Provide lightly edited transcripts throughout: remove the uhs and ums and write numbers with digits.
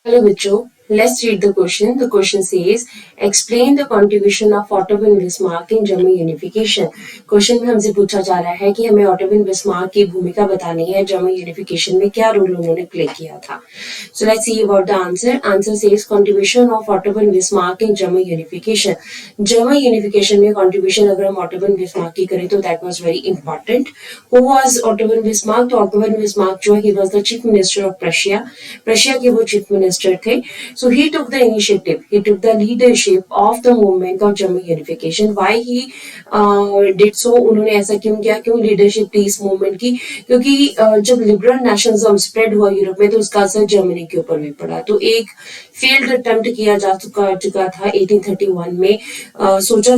Hello बच्चों, let's read the question. The question says, explain the contribution of Otto von Bismarck in German unification. Question में हमसे पूछा जा रहा है कि हमें ऑटो von Bismarck की भूमिका बतानी है जर्मन यूनिफिकेशन में क्या रोल उन्होंने प्ले किया था. So let's see about the answer. Answer says contribution of Otto von Bismarck in German unification. German unification में contribution अगर हम Otto von Bismarck की करें तो that was very important. Who was Otto von Bismarck? तो Otto von Bismarck जो है he was the chief minister of Prussia. Prussia के वो chief minister थे. So he took the initiative, he took the leadership of the movement of German unification. Why he did so? उन्होंने ऐसा क्यों किया? क्यों leadership थी इस movement की? क्योंकि जब liberal nationalism spread हुआ यूरोप में तो उसका असर जर्मनी के ऊपर भी पड़ा. तो एक failed attempt किया जा चुका था 1831 में. सोचा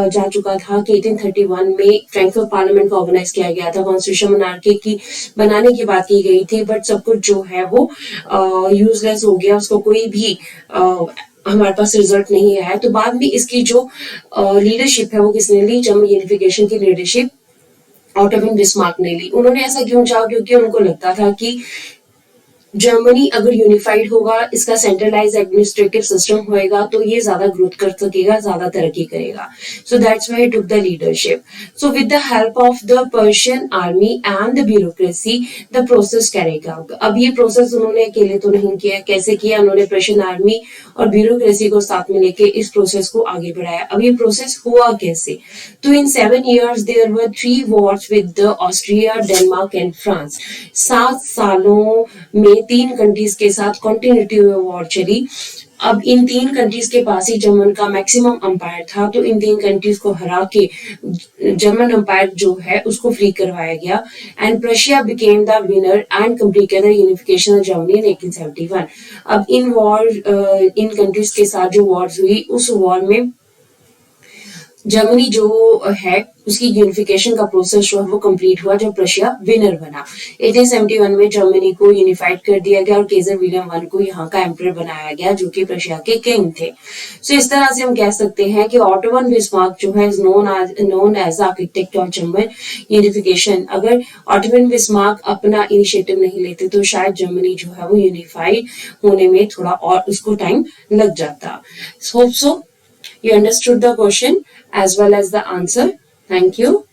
जा चुका था कि 1831 में फ्रैंकफर्ट पार्लियामेंट को ऑर्गेनाइज किया गया था, कॉन्स्टिट्यूशन मोनार्की की बनाने की बात की गई थी, बट सब कुछ जो है वो यूजलेस हो गया, उसको कोई भी हमारे पास रिजल्ट नहीं आया. तो बाद में इसकी जो लीडरशिप है वो किसने ली? जर्मन यूनिफिकेशन की लीडरशिप ऑटो von बिस्मार्क ने ली. उन्होंने ऐसा क्यों चाहा? क्योंकि उनको लगता था कि जर्मनी अगर यूनिफाइड होगा, इसका सेंट्रलाइज एडमिनिस्ट्रेटिव सिस्टम होएगा तो ये ज्यादा ग्रोथ कर सकेगा, ज्यादा तरक्की करेगा. So that's why he took the leadership. So with the help of the Persian army and the bureaucracy the process करेगा. अब ये प्रोसेस उन्होंने अकेले तो नहीं किया. कैसे किया? उन्होंने पर्शियन आर्मी और ब्यूरोक्रेसी को साथ में लेके इस प्रोसेस को आगे बढ़ाया. अब ये प्रोसेस हुआ कैसे? तो in 7 years there were 3 wars with the Austria, Denmark and France. 7 सालों में 3 कंट्रीज के साथ कंटिन्यूटी वॉर चली. अब इन 3 कंट्रीज के पास ही जर्मन का मैक्सिमम अंपायर था, तो इन 3 कंट्रीज को हरा के जर्मन अंपायर जो है उसको फ्री करवाया गया. And Prussia became the winner and completed the unification of Germany in 1871. अब इन कंट्रीज के साथ जो वॉर्स हुई, उस वॉर में जर्मनी जो है उसकी यूनिफिकेशन का प्रोसेस जो है वो कंप्लीट हुआ जब रशिया विनर बना. 1871 में जर्मनी को यूनिफाइड कर दिया गया और केजर विलियम I को यहाँ का एम्परर बनाया गया जो कि रशिया के किंग थे. सो इस तरह से हम कह सकते हैं कि ऑटो von बिस्मार्क जो है known as architect of German unification. अगर ऑटो von बिस्मार्क अपना इनिशिएटिव नहीं लेते तो शायद जर्मनी जो है वो यूनिफाइड होने में थोड़ा और उसको टाइम लग जाता. Hope so you understood the question as well as the answer. Thank you.